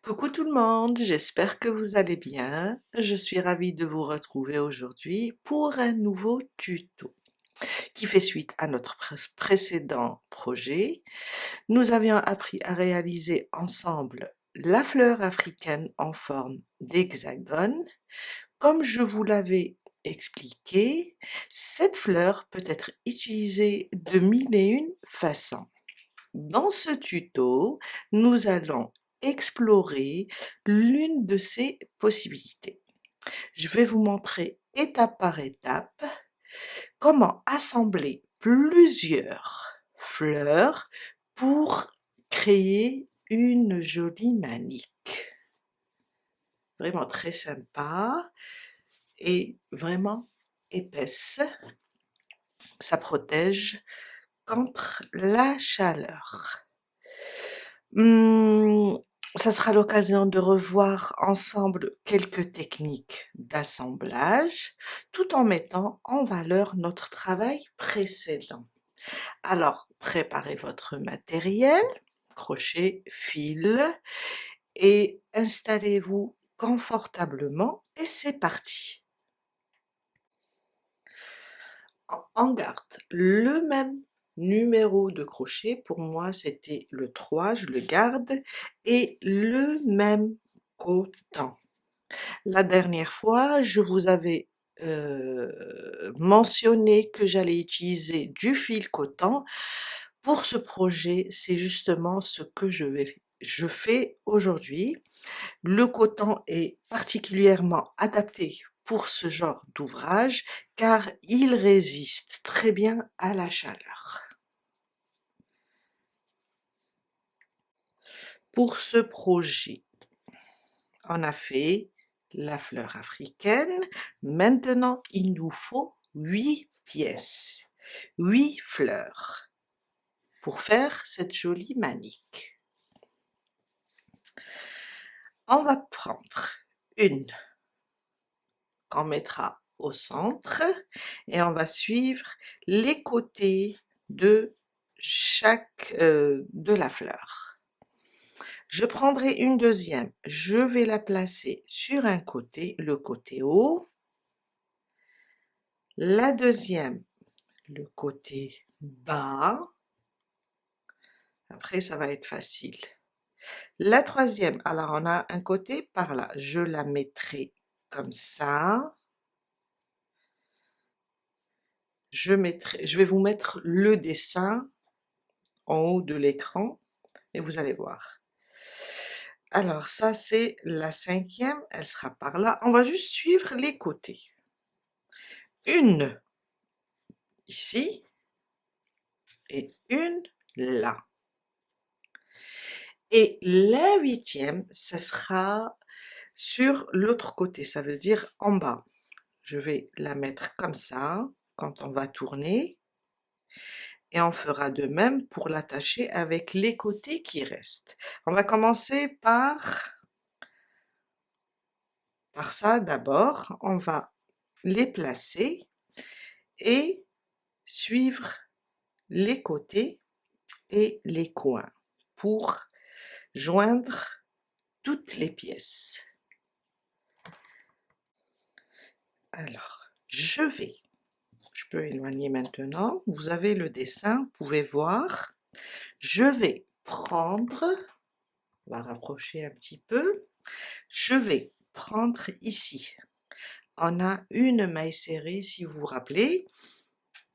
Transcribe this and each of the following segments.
Coucou tout le monde, j'espère que vous allez bien. Je suis ravie de vous retrouver aujourd'hui pour un nouveau tuto qui fait suite à notre précédent projet. Nous avions appris à réaliser ensemble la fleur africaine en forme d'hexagone. Comme je vous l'avais expliqué, cette fleur peut être utilisée de mille et une façons. Dans ce tuto, nous allons explorer l'une de ces possibilités. Je vais vous montrer étape par étape comment assembler plusieurs fleurs pour créer une jolie manique. Vraiment très sympa et vraiment épaisse. Ça protège contre la chaleur. Ça sera l'occasion de revoir ensemble quelques techniques d'assemblage, tout en mettant en valeur notre travail précédent. Alors, préparez votre matériel, crochet, fil, et installez-vous confortablement, et c'est parti. En garde le même numéro de crochet, pour moi c'était le 3, je le garde, et le même coton. La dernière fois, je vous avais mentionné que j'allais utiliser du fil coton. Pour ce projet, c'est justement ce que je fais aujourd'hui. Le coton est particulièrement adapté pour ce genre d'ouvrage car il résiste très bien à la chaleur. Pour ce projet, on a fait la fleur africaine. Maintenant, il nous faut 8 pièces, 8 fleurs pour faire cette jolie manique. On va prendre une qu'on mettra au centre et on va suivre les côtés de chaque de la fleur. Je prendrai une deuxième, je vais la placer sur un côté, le côté haut, la deuxième, le côté bas, après ça va être facile. La troisième, alors on a un côté par là, je la mettrai comme ça. Je vais vous mettre le dessin en haut de l'écran et vous allez voir. Alors ça c'est la cinquième, elle sera par là. On va juste suivre les côtés. Une ici et une là. Et la huitième, ça sera sur l'autre côté, ça veut dire en bas. Je vais la mettre comme ça quand on va tourner. Et on fera de même pour l'attacher avec les côtés qui restent. On va commencer par ça d'abord. On va les placer et suivre les côtés et les coins pour joindre toutes les pièces. Alors, je peux éloigner maintenant. Vous avez le dessin, vous pouvez voir. Je vais prendre, on va rapprocher un petit peu. Je vais prendre ici. On a une maille serrée, si vous vous rappelez,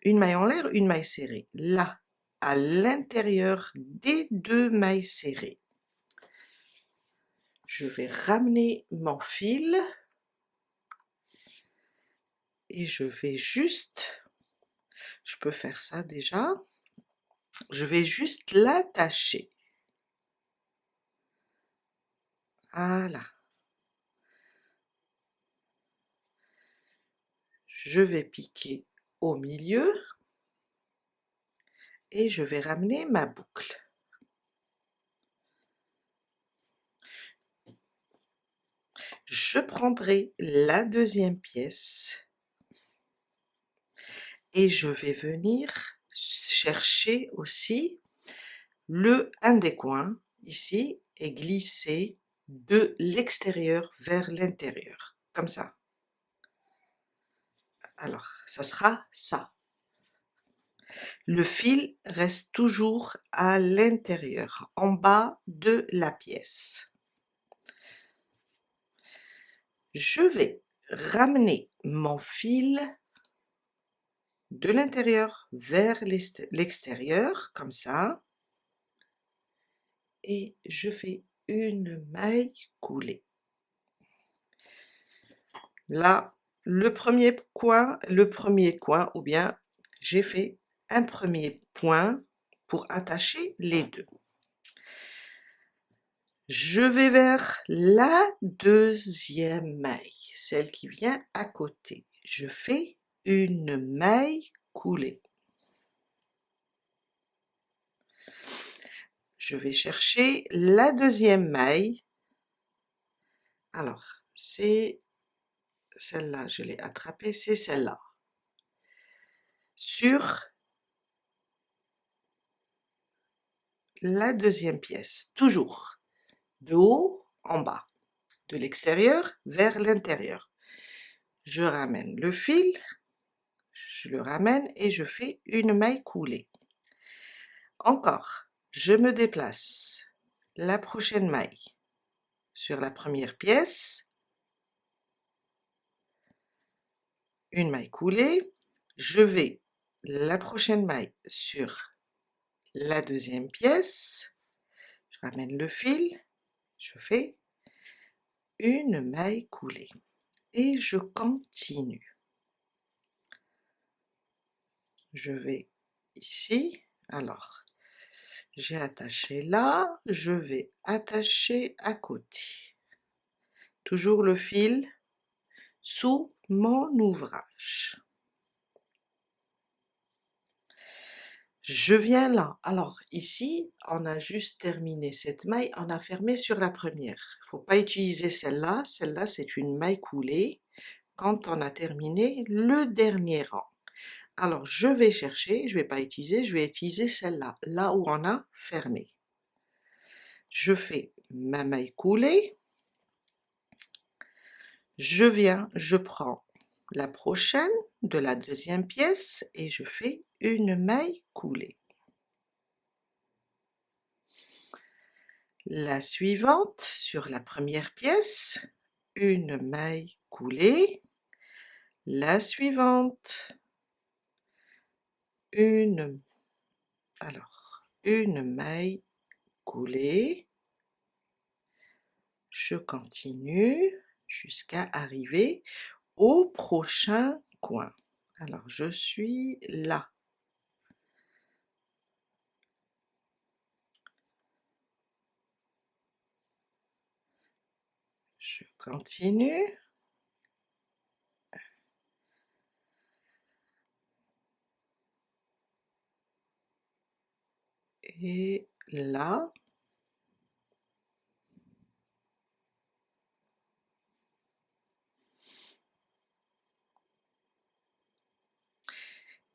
une maille en l'air, une maille serrée. Là, à l'intérieur des deux mailles serrées, je vais ramener mon fil et je vais juste, je peux faire ça déjà, je vais juste l'attacher. Voilà. Je vais piquer au milieu et je vais ramener ma boucle. Je prendrai la deuxième pièce et je vais venir chercher aussi un des coins ici et glisser de l'extérieur vers l'intérieur, comme ça. Alors, ça sera ça. Le fil reste toujours à l'intérieur, en bas de la pièce. Je vais ramener mon fil de l'intérieur vers l'extérieur, comme ça, et je fais une maille coulée. Là, le premier coin, ou bien j'ai fait un premier point pour attacher les deux. Je vais vers la deuxième maille, celle qui vient à côté. Je fais une maille coulée. Je vais chercher la deuxième maille. Alors, c'est celle-là, je l'ai attrapée, c'est celle-là. Sur la deuxième pièce, toujours de haut en bas, de l'extérieur vers l'intérieur. Je ramène le fil, je le ramène et je fais une maille coulée. Encore, je me déplace la prochaine maille sur la première pièce, une maille coulée, je vais la prochaine maille sur la deuxième pièce, je ramène le fil, je fais une maille coulée et je continue. Je vais ici, alors j'ai attaché là, je vais attacher à côté. Toujours le fil sous mon ouvrage. Je viens là. Alors ici, on a juste terminé cette maille, on a fermé sur la première. Il ne faut pas utiliser celle-là, celle-là c'est une maille coulée quand on a terminé le dernier rang. Alors je vais chercher, je ne vais pas utiliser, je vais utiliser celle-là, là où on a fermé. Je fais ma maille coulée, je viens, je prends la prochaine de la deuxième pièce et je fais une maille coulée. La suivante sur la première pièce, une maille coulée. La suivante, une maille coulée. Je continue jusqu'à arriver au prochain coin. Alors je suis là. Je continue. Et là.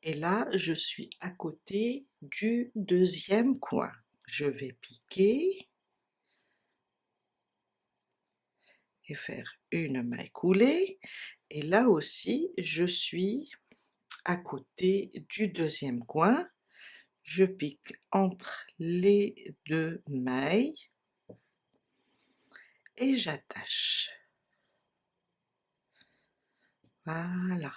Et là, je suis à côté du deuxième coin. Je vais piquer et faire une maille coulée. Et là aussi, je suis à côté du deuxième coin. Je pique entre les deux mailles et j'attache. Voilà.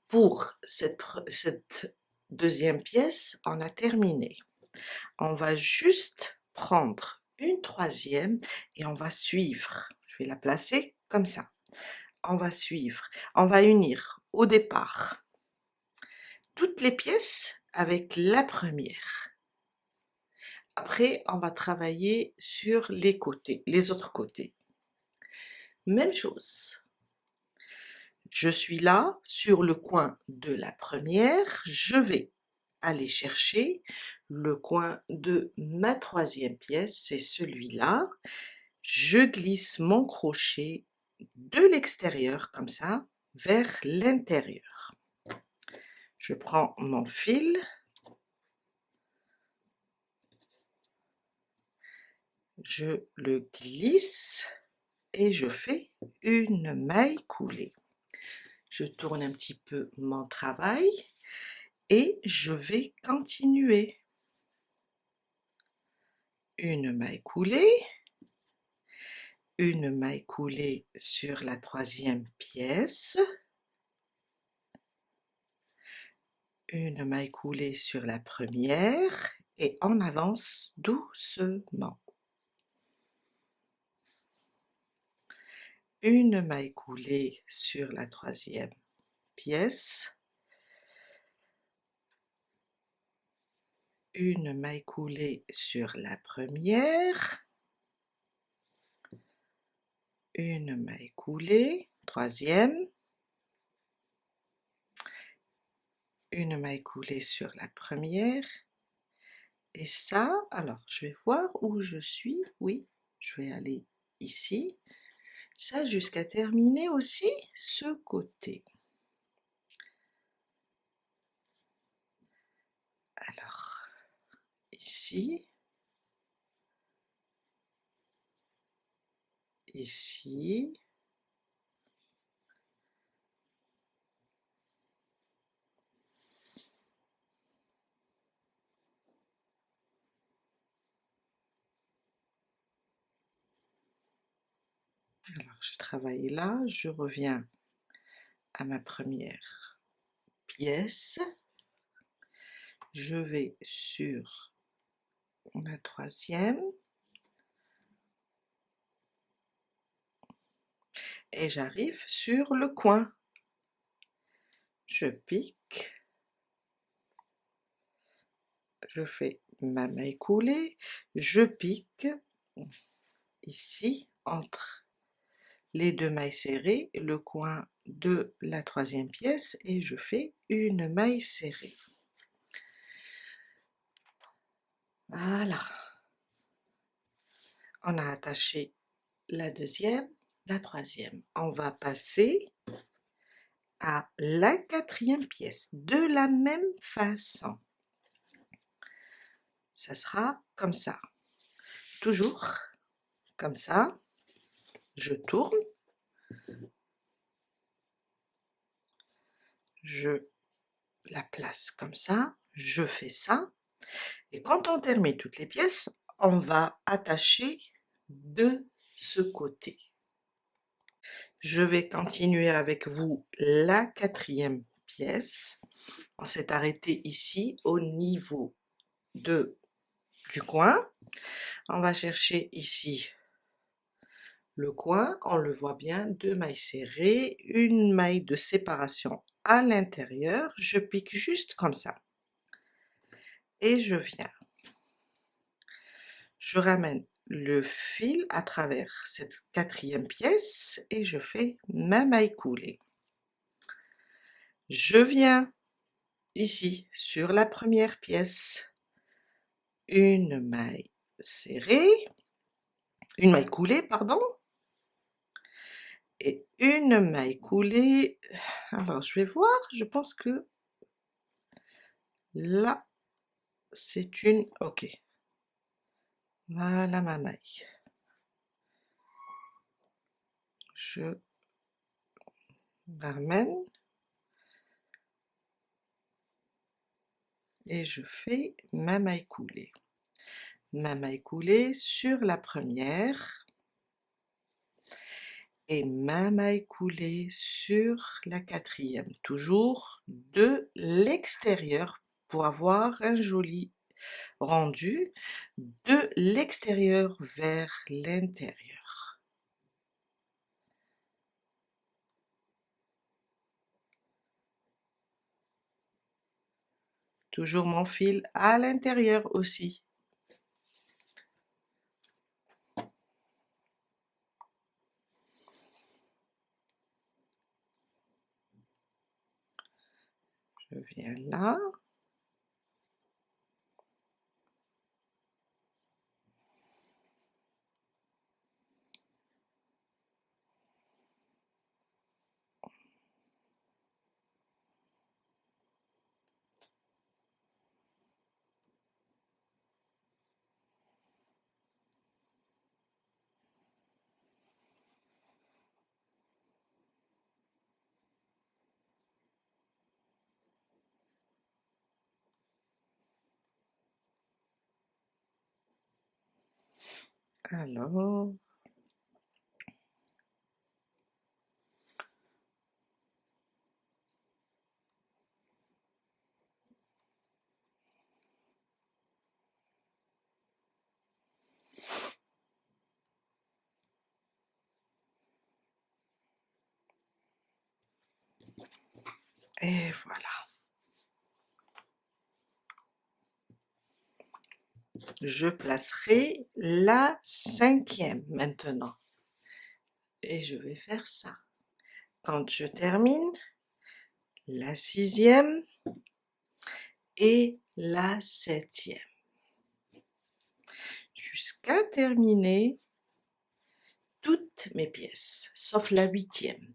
Pour cette deuxième pièce, on a terminé. On va juste prendre une troisième et on va suivre. Je vais la placer comme ça. On va suivre. On va unir au départ toutes les pièces avec la première. Après, on va travailler sur les côtés, les autres côtés. Même chose. Je suis là, sur le coin de la première, je vais aller chercher le coin de ma troisième pièce, c'est celui-là. Je glisse mon crochet de l'extérieur, comme ça, vers l'intérieur. Je prends mon fil je le glisse et je fais une maille coulée. Je tourne un petit peu mon travail et je vais continuer. Une maille coulée sur la troisième pièce, une maille coulée sur la première et on avance doucement. Une maille coulée sur la troisième pièce, une maille coulée sur la première, une maille coulée, troisième, une maille coulée sur la première, et ça, alors je vais voir où je suis, oui, je vais aller ici, ça jusqu'à terminer aussi ce côté. Alors, ici, ici, alors je travaille là, je reviens à ma première pièce, je vais sur la troisième et j'arrive sur le coin. Je pique, je fais ma maille coulée, je pique ici entre les deux mailles serrées, le coin de la troisième pièce et je fais une maille serrée. Voilà, on a attaché la deuxième, la troisième. On va passer à la quatrième pièce de la même façon. Ça sera comme ça, toujours comme ça. Je tourne, je la place comme ça, je fais ça, et quand on termine toutes les pièces, on va attacher de ce côté. Je vais continuer avec vous la quatrième pièce. On s'est arrêté ici au niveau du coin. On va chercher ici le coin, on le voit bien, deux mailles serrées, une maille de séparation à l'intérieur, je pique juste comme ça. Et je viens. Je ramène le fil à travers cette quatrième pièce et je fais ma maille coulée. Je viens ici sur la première pièce, une maille serrée, une maille coulée, pardon, et une maille coulée. Alors je vais voir, je pense que là c'est une, ok, voilà ma maille. Je la ramène et je fais ma maille coulée. Ma maille coulée sur la première et ma maille coulée sur la quatrième, toujours de l'extérieur pour avoir un joli rendu de l'extérieur vers l'intérieur. Toujours mon fil à l'intérieur aussi. Je viens là. Alors, et voilà. Je placerai la 5e maintenant. Et je vais faire ça. Quand je termine, la 6e et la 7e. Jusqu'à terminer toutes mes pièces, sauf la 8e.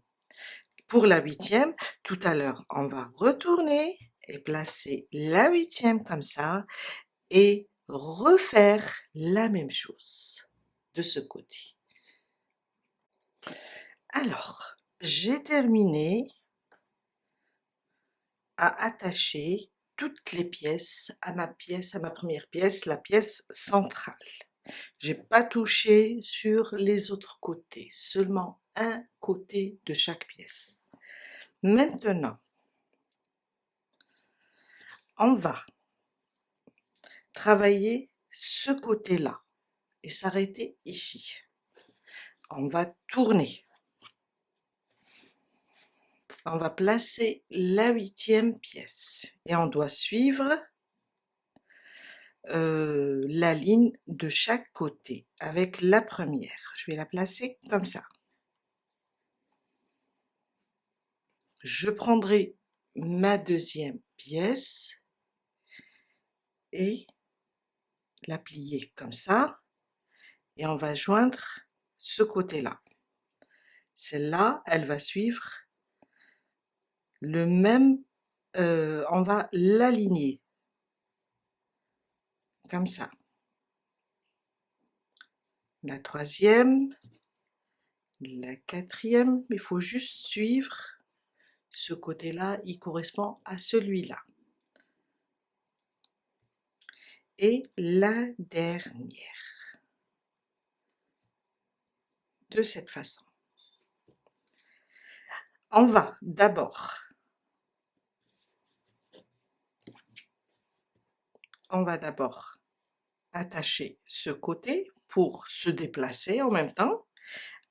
Pour la 8e, tout à l'heure, on va retourner et placer la 8e comme ça et refaire la même chose de ce côté. Alors, j'ai terminé à attacher toutes les pièces à ma première pièce, la pièce centrale. J'ai pas touché sur les autres côtés, seulement un côté de chaque pièce. Maintenant, on va travailler ce côté-là et s'arrêter ici. On va tourner. On va placer la 8e pièce et on doit suivre la ligne de chaque côté avec la première. Je vais la placer comme ça. Je prendrai ma 2e pièce et la plier comme ça et on va joindre ce côté-là. Celle-là, elle va suivre le même, on va l'aligner comme ça. La 3e, la 4e, il faut juste suivre ce côté-là, il correspond à celui-là. Et la dernière. De cette façon. On va d'abord attacher ce côté pour se déplacer en même temps.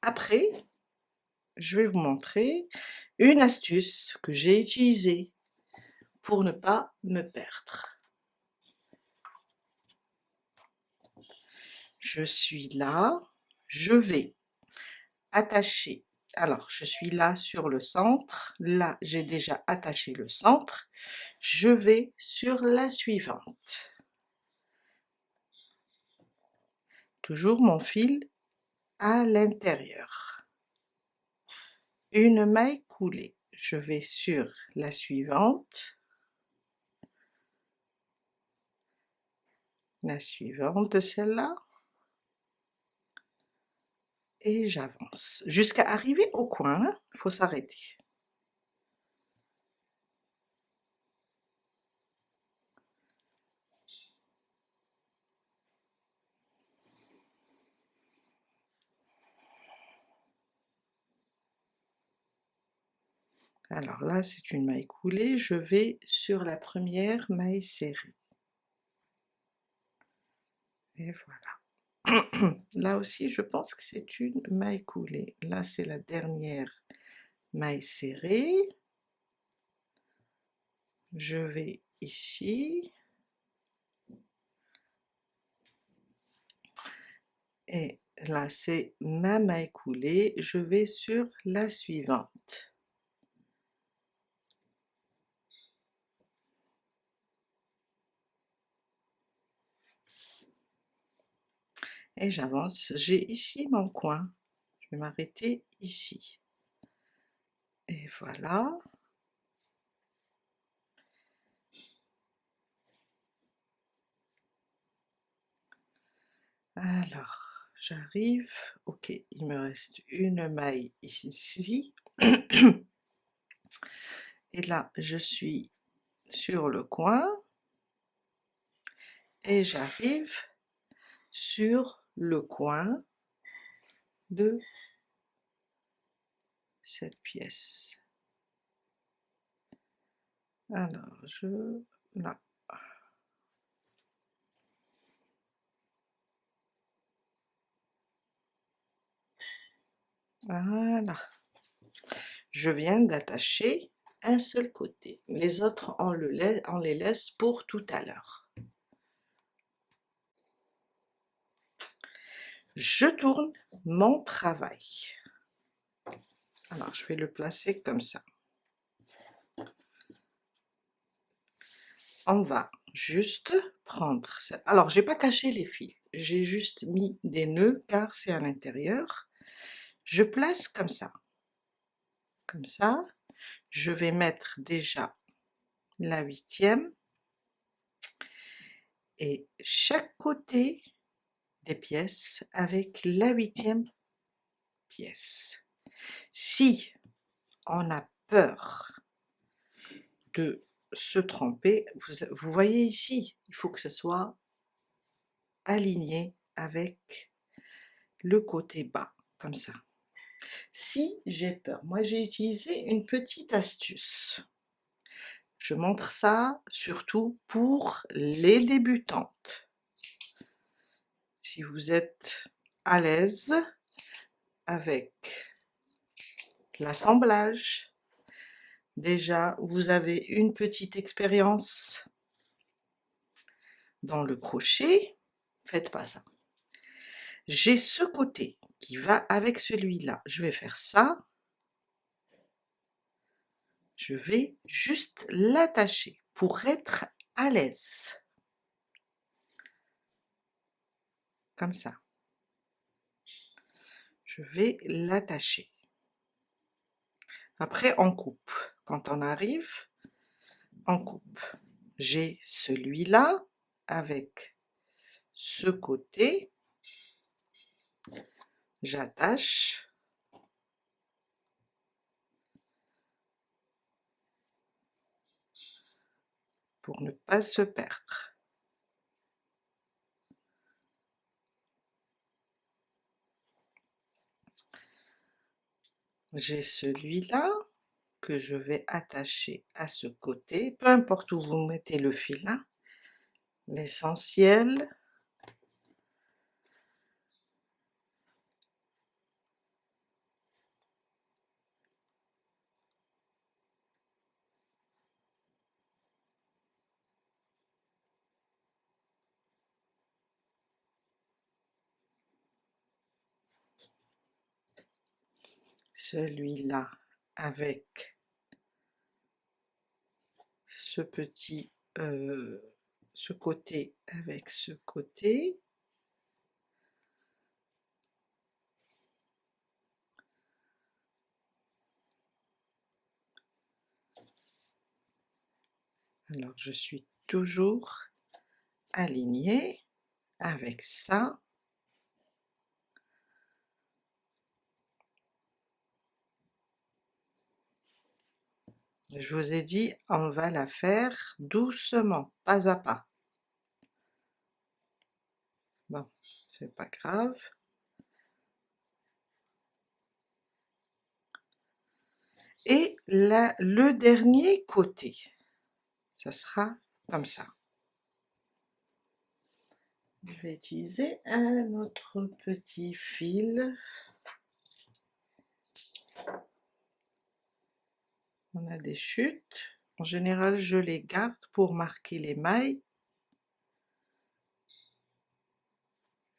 Après, je vais vous montrer une astuce que j'ai utilisée pour ne pas me perdre. Je suis là, je vais attacher. Alors, je suis là sur le centre. Là, j'ai déjà attaché le centre. Je vais sur la suivante. Toujours mon fil à l'intérieur. Une maille coulée. Je vais sur la suivante. La suivante de celle-là. Et j'avance jusqu'à arriver au coin. Il faut s'arrêter. Alors là, c'est une maille coulée. Je vais sur la première maille serrée. Et voilà. Là aussi, je pense que c'est une maille coulée. Là, c'est la dernière maille serrée. Je vais ici. Et là, c'est ma maille coulée. Je vais sur la suivante. Et j'avance. J'ai ici mon coin. Je vais m'arrêter ici. Et voilà. Alors, j'arrive. Ok, il me reste une maille ici. Et là, je suis sur le coin. Et j'arrive sur le coin de cette pièce. Alors, là. Voilà. Je viens d'attacher un seul côté. Les autres, on les laisse pour tout à l'heure. Je tourne mon travail. Alors, je vais le placer comme ça. On va juste prendre ça. Alors, j'ai pas caché les fils. J'ai juste mis des nœuds car c'est à l'intérieur. Je place comme ça. Comme ça. Je vais mettre déjà la 8e. Et chaque côté des pièces avec la 8e pièce. Si on a peur de se tromper, vous voyez ici, il faut que ce soit aligné avec le côté bas, comme ça. Si j'ai peur, moi j'ai utilisé une petite astuce. Je montre ça surtout pour les débutantes. Si vous êtes à l'aise avec l'assemblage, déjà vous avez une petite expérience dans le crochet, faites pas ça. J'ai ce côté qui va avec celui-là, je vais faire ça, je vais juste l'attacher pour être à l'aise, comme ça. Je vais l'attacher. Après on coupe, quand on arrive, on coupe. J'ai celui-là avec ce côté, j'attache. Pour ne pas se perdre. J'ai celui-là que je vais attacher à ce côté, peu importe où vous mettez le fil, hein. L'essentiel, celui-là avec ce petit, ce côté avec ce côté. Alors je suis toujours alignée avec ça. Je vous ai dit, on va la faire doucement, pas à pas. Bon, c'est pas grave. Et là, le dernier côté, ça sera comme ça. Je vais utiliser un autre petit fil. On a des chutes. En général, je les garde pour marquer les mailles.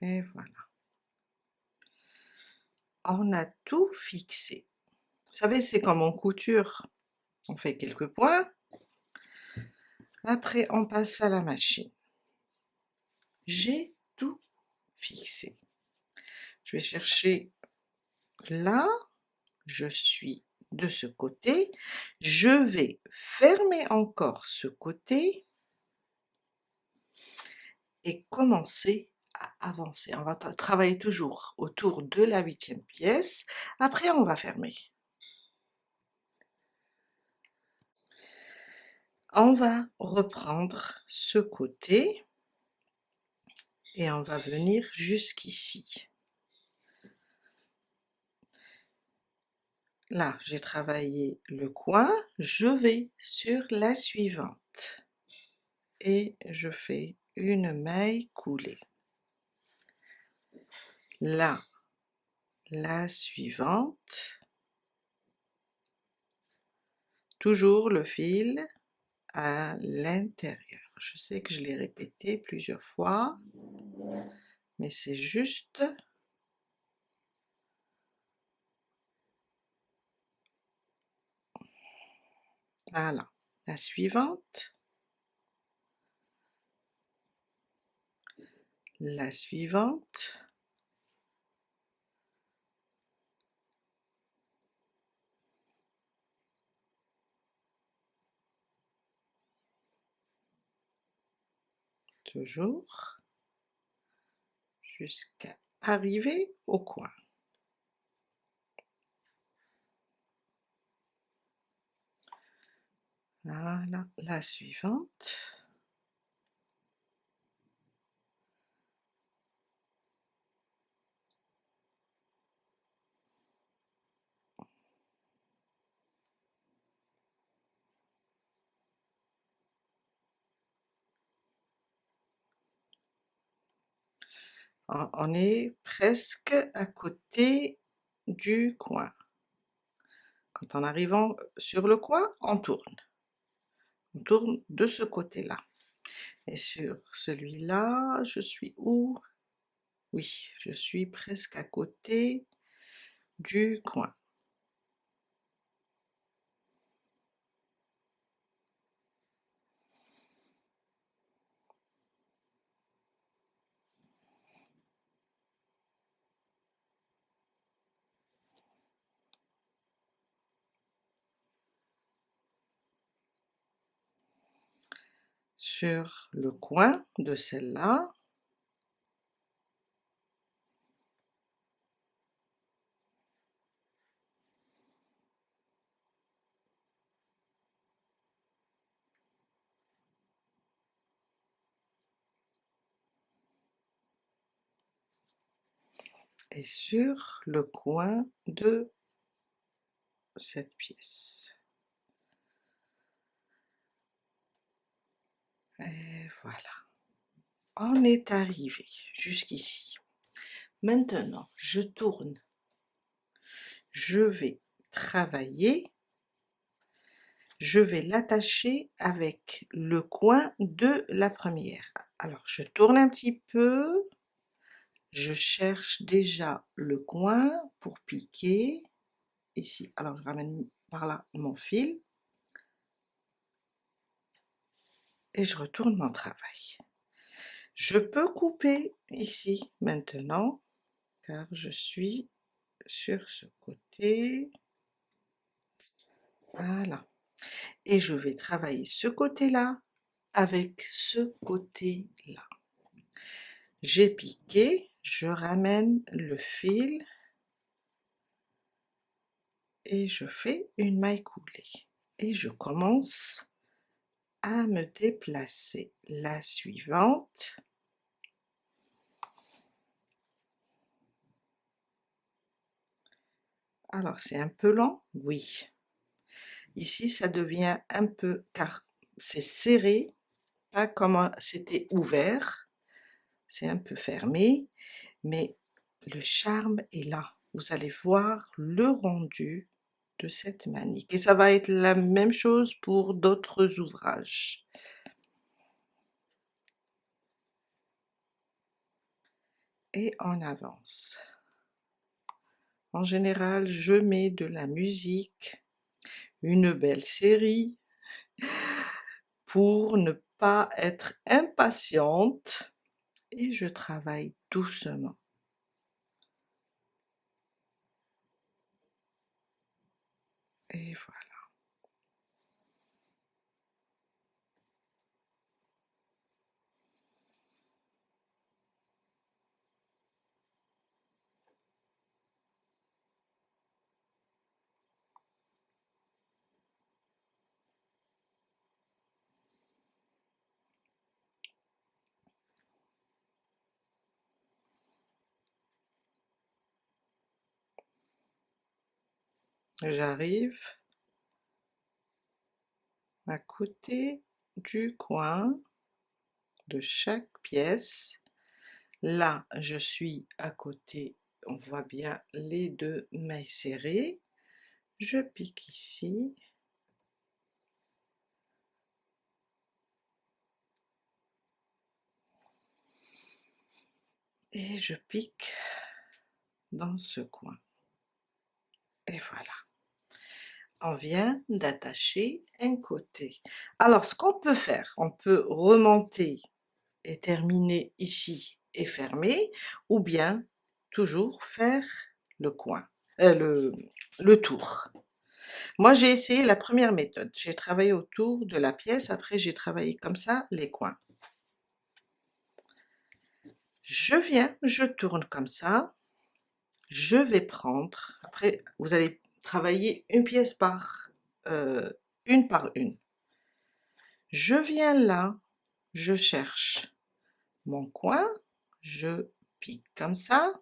Et voilà. On a tout fixé. Vous savez, c'est comme en couture. On fait quelques points. Après, on passe à la machine. J'ai tout fixé. Je vais chercher là. Je suis de ce côté. Je vais fermer encore ce côté. Et commencer à avancer. On va travailler toujours autour de la 8e pièce. Après, on va fermer. On va reprendre ce côté. et on va venir jusqu'ici. Là, j'ai travaillé le coin, je vais sur la suivante et je fais une maille coulée. Là, la suivante, toujours le fil à l'intérieur. Je sais que je l'ai répété plusieurs fois, mais c'est juste. Voilà, la suivante, la suivante, toujours, jusqu'à arriver au coin. Voilà, la suivante. On est presque à côté du coin. Quand on arrive sur le coin, on tourne. On tourne de ce côté-là. Et sur celui-là, je suis où? Oui, je suis presque à côté du coin. Sur le coin de celle-là, et sur le coin de cette pièce. Et voilà, on est arrivé jusqu'ici. Maintenant, je tourne. Je vais travailler, je vais l'attacher avec le coin de la première. Alors, je tourne un petit peu, je cherche déjà le coin pour piquer ici. Alors, je ramène par là mon fil et je retourne mon travail. Je peux couper ici maintenant car je suis sur ce côté. Voilà. Et je vais travailler ce côté-là avec ce côté-là. J'ai piqué, je ramène le fil et je fais une maille coulée. Et je commence à me déplacer. La suivante. Alors c'est un peu lent, oui. Ici ça devient un peu, car c'est serré, pas comme c'était ouvert, c'est un peu fermé, mais le charme est là. Vous allez voir le rendu de cette manique. Et ça va être la même chose pour d'autres ouvrages. Et on avance. En général, je mets de la musique, une belle série, pour ne pas être impatiente, et je travaille doucement. Et voilà. J'arrive à côté du coin de chaque pièce. Là, je suis à côté, on voit bien les deux mailles serrées. Je pique ici. Et je pique dans ce coin. Et voilà. On vient d'attacher un côté. Alors, ce qu'on peut faire, on peut remonter et terminer ici et fermer, ou bien toujours faire le coin, le tour. Moi, j'ai essayé la première méthode. J'ai travaillé autour de la pièce, après j'ai travaillé comme ça les coins. Je viens, je tourne comme ça, je vais prendre, après vous allez travailler une pièce une par une. Je viens là, je cherche mon coin, je pique comme ça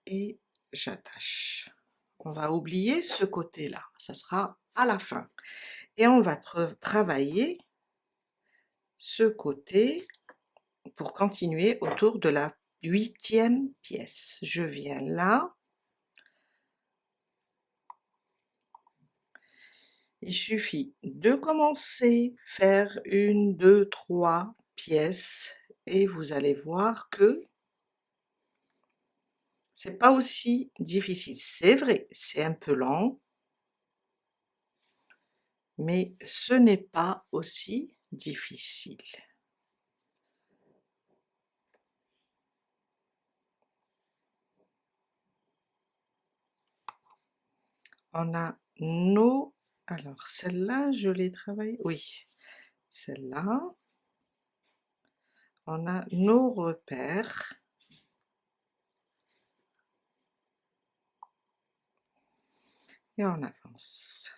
et j'attache. On va oublier ce côté-là, ça sera à la fin. Et on va travailler ce côté pour continuer autour de la 8e pièce. Je viens là. Il suffit de commencer, faire 1, 2, 3 pièces et vous allez voir que c'est pas aussi difficile. C'est vrai, c'est un peu lent, mais ce n'est pas aussi difficile. On a nos... Alors, celle-là, je l'ai travaillée. Oui, celle-là. On a nos repères. Et on avance.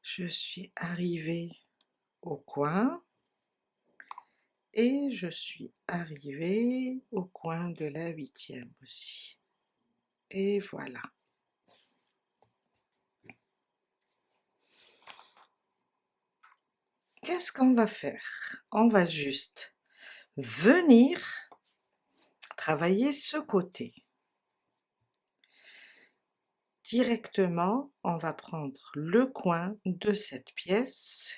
Je suis arrivée au coin et je suis arrivée au coin de la 8e aussi. Et voilà. Qu'est-ce qu'on va faire? On va juste venir travailler ce côté. Directement, on va prendre le coin de cette pièce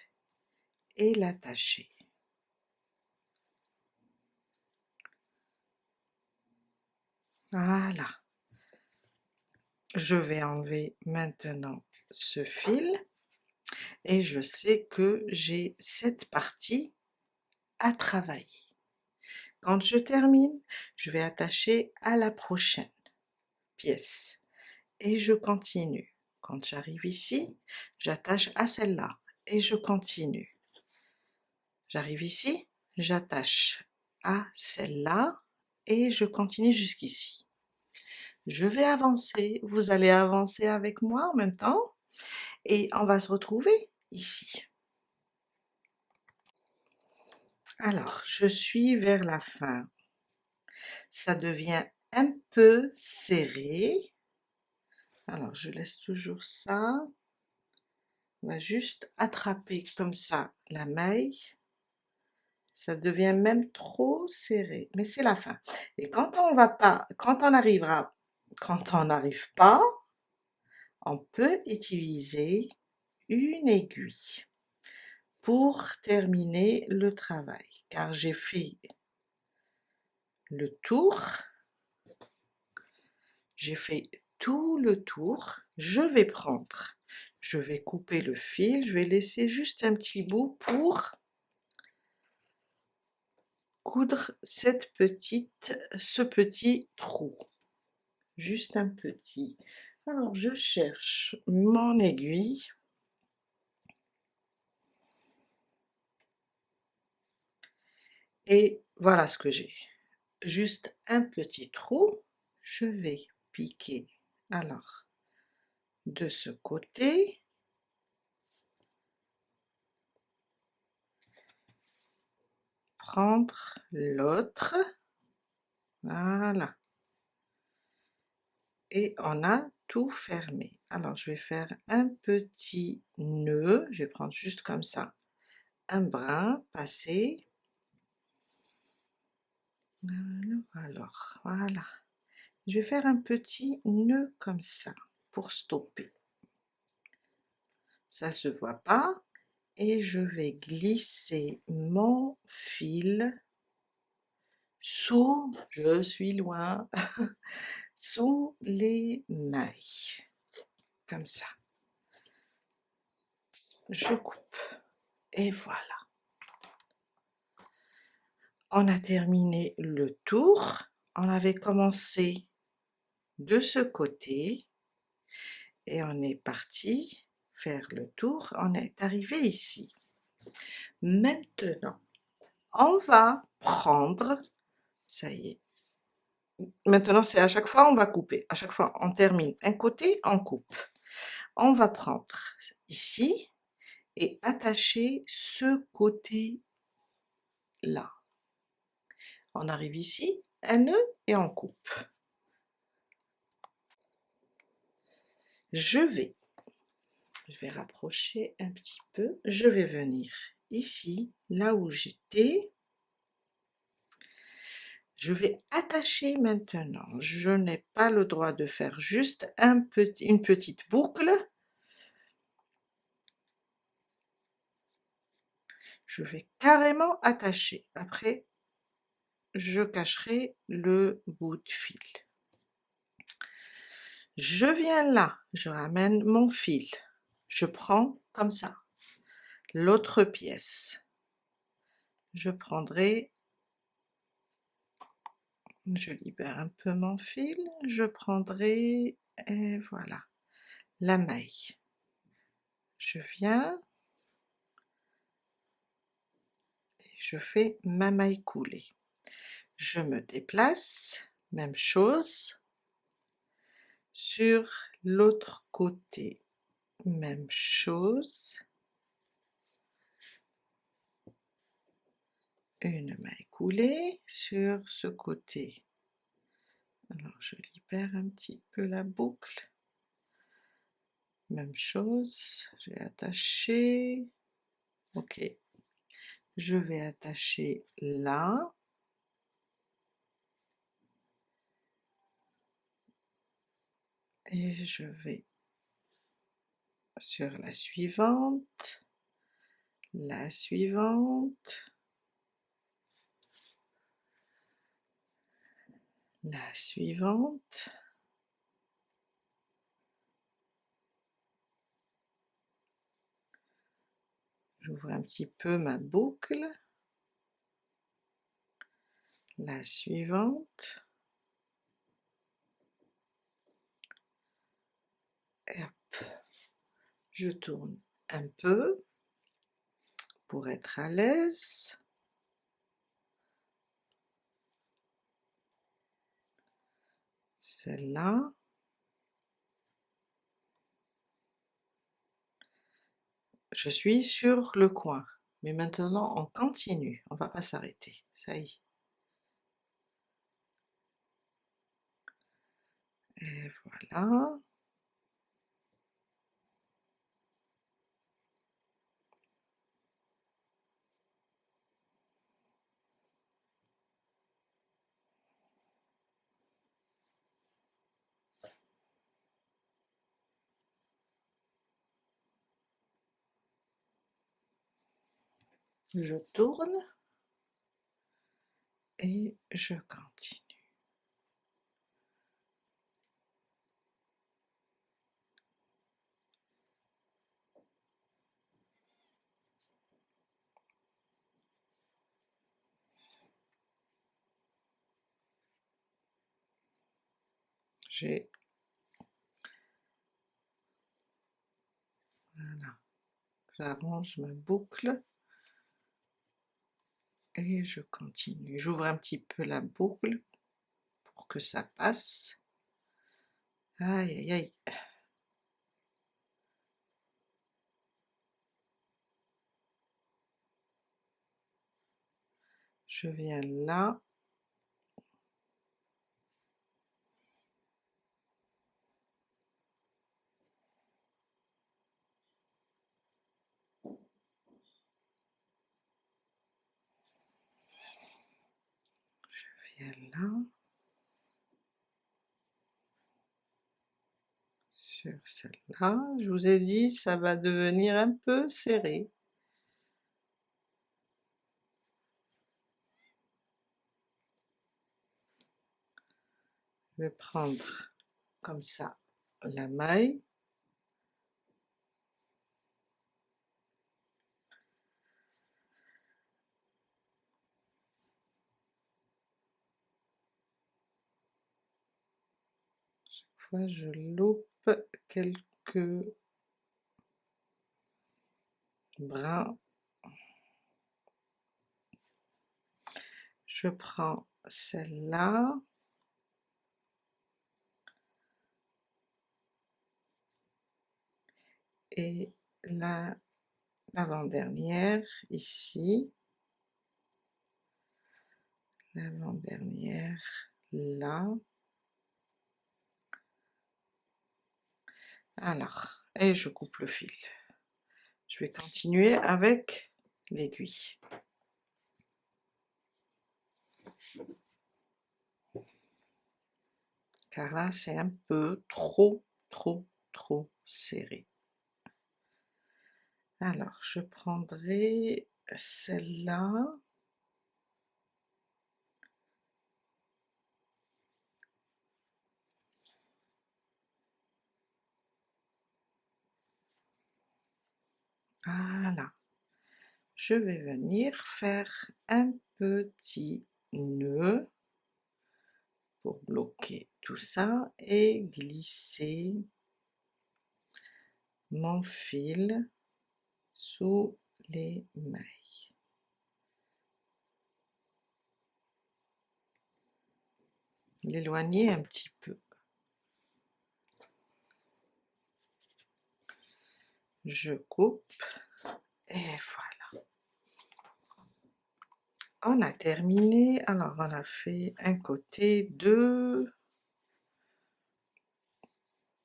et l'attacher. Voilà. Je vais enlever maintenant ce fil et je sais que j'ai cette partie à travailler. Quand je termine, je vais attacher à la prochaine pièce et je continue. Quand j'arrive ici, j'attache à celle-là et je continue. J'arrive ici, j'attache à celle-là et je continue jusqu'ici. Je vais avancer, vous allez avancer avec moi en même temps et on va se retrouver ici. Alors, je suis vers la fin. Ça devient un peu serré. Alors, je laisse toujours ça. On va juste attraper comme ça la maille Ça devient même trop serré, mais c'est la fin. Et quand on n'arrive pas, on peut utiliser une aiguille pour terminer le travail, car j'ai fait le tour, j'ai fait tout le tour. Je vais couper le fil, je vais laisser juste un petit bout pour coudre ce petit trou, juste un petit. Alors je cherche mon aiguille et voilà ce que j'ai. Juste un petit trou, je vais piquer alors de ce côté, prendre l'autre, voilà, et on a tout fermé. Alors je vais faire un petit nœud, je vais prendre juste comme ça un brin, passer, alors voilà, je vais faire un petit nœud comme ça pour stopper, ça se voit pas, et je vais glisser mon fil sous, je suis loin, sous les mailles, comme ça. Je coupe, et voilà. On a terminé le tour, on avait commencé de ce côté, et on est parti faire le tour, on est arrivé ici. Maintenant, on va prendre, ça y est, maintenant c'est à chaque fois on va couper, à chaque fois on termine un côté, on coupe. On va prendre ici et attacher ce côté là. On arrive ici, un nœud et on coupe. Je vais rapprocher un petit peu, je vais venir ici, là où j'étais, je vais attacher maintenant, je n'ai pas le droit de faire juste une petite boucle, je vais carrément attacher, après je cacherai le bout de fil. Je viens là, je ramène mon fil, je prends comme ça l'autre pièce, je prendrai, je libère un peu mon fil, je prendrai, et voilà, la maille. Je viens et je fais ma maille coulée. Je me déplace, même chose, sur l'autre côté, même chose, une maille coulée sur ce côté. Alors je libère un petit peu la boucle, même chose, j'ai attaché, ok, je vais attacher là, et je vais sur la suivante, la suivante, la suivante, j'ouvre un petit peu ma boucle, la suivante, et hop, je tourne un peu pour être à l'aise, celle-là, je suis sur le coin, mais maintenant on continue, on va pas s'arrêter, ça y est. Et voilà. je tourne et je continue. Voilà, j'arrange ma boucle et je continue. J'ouvre un petit peu la boucle pour que ça passe. Aïe aïe aïe. Je viens là. Je viens là. Sur celle-là, je vous ai dit, ça va devenir un peu serré. Je vais prendre comme ça la maille. Chaque fois je loupe quelques brins. Je prends celle-là. Et l'avant-dernière ici, l'avant-dernière là. Alors, et je coupe le fil. Je vais continuer avec l'aiguille. Car là c'est un peu trop serré. Alors je prendrai celle-là. Voilà. Je vais venir faire un petit nœud pour bloquer tout ça et glisser mon fil sous les mailles. L'éloigner un petit peu. Je coupe et voilà. On a terminé, alors on a fait un côté,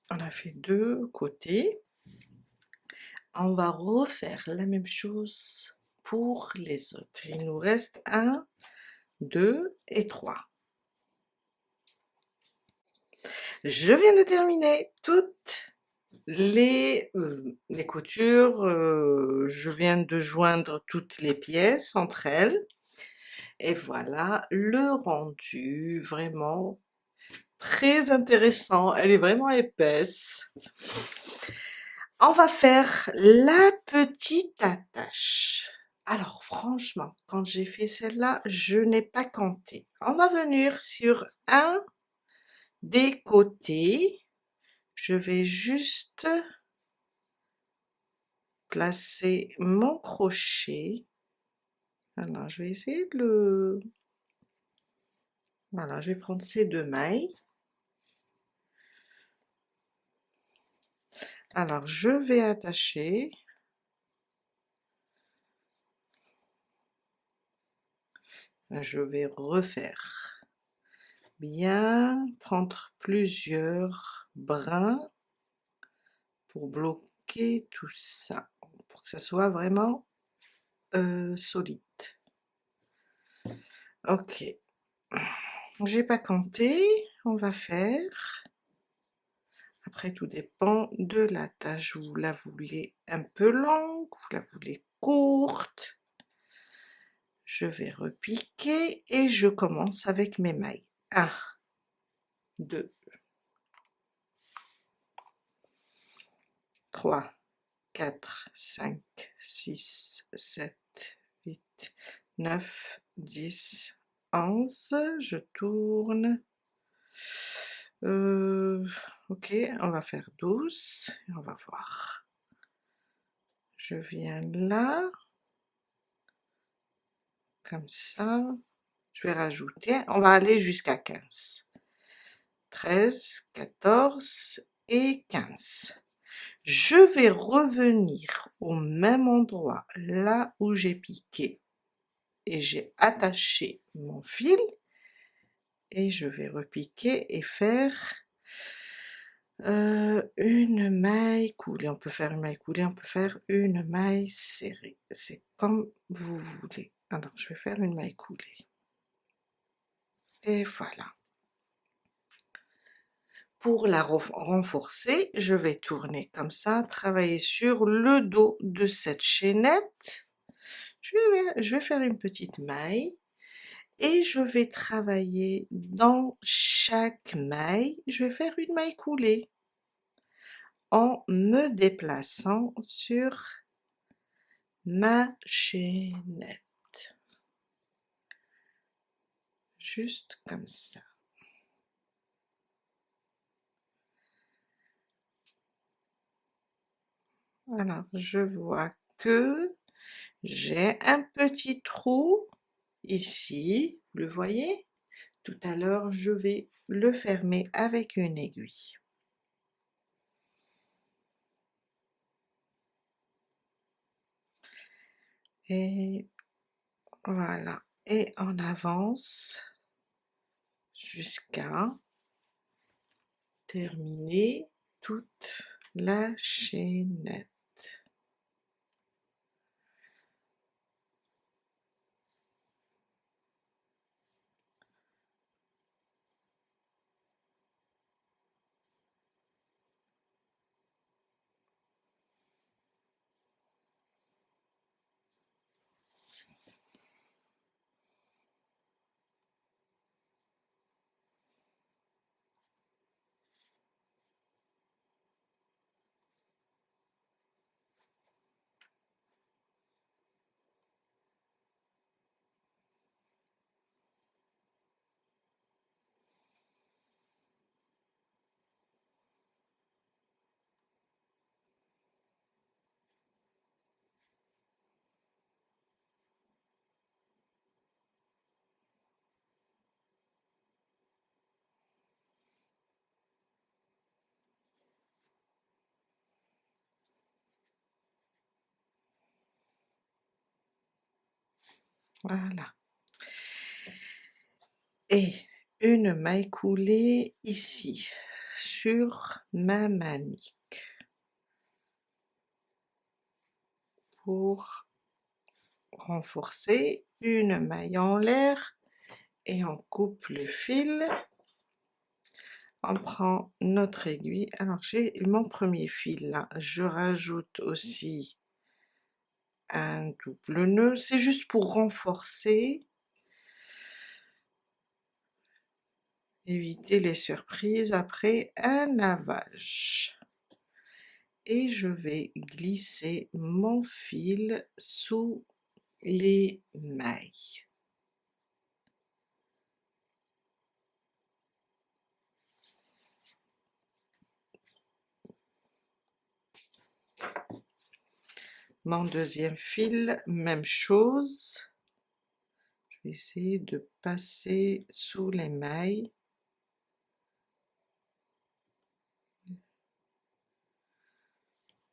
on a fait deux côtés. On va refaire la même chose pour les autres. Il nous reste 1, 2 et 3. Je viens de terminer toutes les coutures, je viens de joindre toutes les pièces entre elles. Et voilà le rendu, vraiment très intéressant, elle est vraiment épaisse. On va faire la petite attache. Alors franchement, quand j'ai fait celle-là, je n'ai pas compté. On va venir sur un des côtés. Je vais juste placer mon crochet. Alors je vais essayer de le... Voilà, je vais prendre ces deux mailles. Alors je vais attacher. Je vais refaire. Bien prendre plusieurs brins pour bloquer tout ça, pour que ça soit vraiment solide. Ok, j'ai pas compté, on va faire. Après tout dépend de la tâche, vous la voulez un peu longue, vous la voulez courte. Je vais repiquer et je commence avec mes mailles. 1, 2, 3, 4, 5, 6, 7, 8, 9, 10, 11. Je tourne. Ok, on va faire 12 et on va voir. Je viens là, comme ça. Je vais rajouter, on va aller jusqu'à 15. 13, 14 et 15. Je vais revenir au même endroit, là où j'ai piqué et j'ai attaché mon fil, et je vais repiquer et faire une maille coulée. On peut faire une maille coulée, on peut faire une maille serrée, c'est comme vous voulez. Alors je vais faire une maille coulée et voilà. Pour la renforcer, je vais tourner comme ça, travailler sur le dos de cette chaînette. Je vais faire une petite maille et je vais travailler dans chaque maille. Je vais faire une maille coulée en me déplaçant sur ma chaînette. Juste comme ça. Alors, je vois que j'ai un petit trou ici, vous le voyez? Tout à l'heure, je vais le fermer avec une aiguille. Et voilà, et on avance jusqu'à terminer toute la chaînette. Voilà. Et une maille coulée ici, sur ma manique, pour renforcer, une maille en l'air, et on coupe le fil. On prend notre aiguille. Alors j'ai mon premier fil là, je rajoute aussi un double nœud, c'est juste pour renforcer, éviter les surprises après un lavage. Et je vais glisser mon fil sous les mailles. Mon deuxième fil, même chose. Je vais essayer de passer sous les mailles.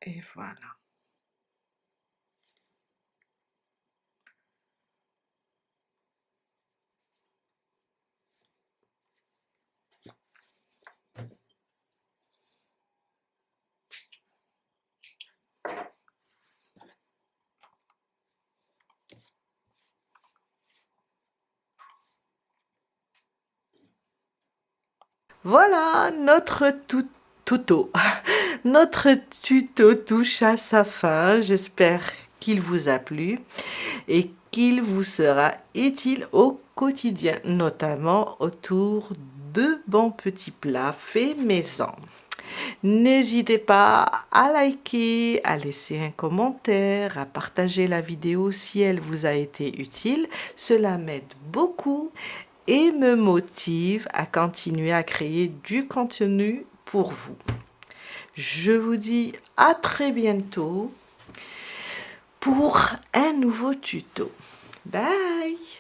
Et voilà. Voilà, notre tuto. Notre tuto touche à sa fin. J'espère qu'il vous a plu et qu'il vous sera utile au quotidien, notamment autour de bons petits plats faits maison. N'hésitez pas à liker, à laisser un commentaire, à partager la vidéo si elle vous a été utile. Cela m'aide beaucoup et me motive à continuer à créer du contenu pour vous. Je vous dis à très bientôt pour un nouveau tuto. Bye!